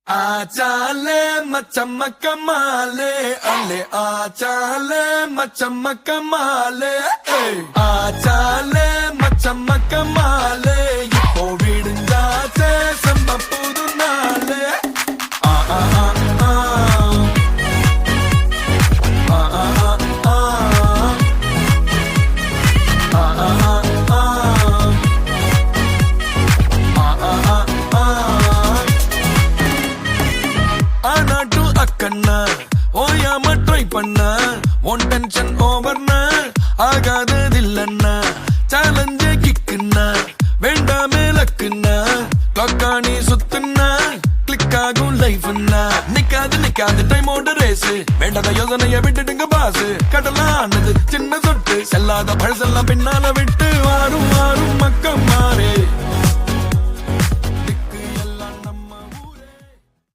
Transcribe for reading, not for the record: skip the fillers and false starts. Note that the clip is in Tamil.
आचाले मचमक माले अले आचाले मचमक माले आचाले मचमक माले இப்போ விடுஞ்சாச்சே செம்ம புது நாளே ஆ ஆ ஆ ஆ ஆ ஆ ஆ ஓயாம ட்ரை பண்ண ஒன் டென்ஷன் ஓவர்னா ஆகாததில்லன்னா சேலஞ்சே கிக்குன்னா வேண்டாமே லக்குன்னா கிளாக்கானி சுத்துன்னா கிளிக் ஆகும் லைஃப்னா நிக்காது டைமோட ரேஸ் வேண்டாத யோசனைய விட்டுடுங்க பாஸ் கடலானது சின்ன சொட்டு செல்லாத பழசெல்லாம் பின்னால விட்டு வாரும் வாரும் மக்கம் மாறே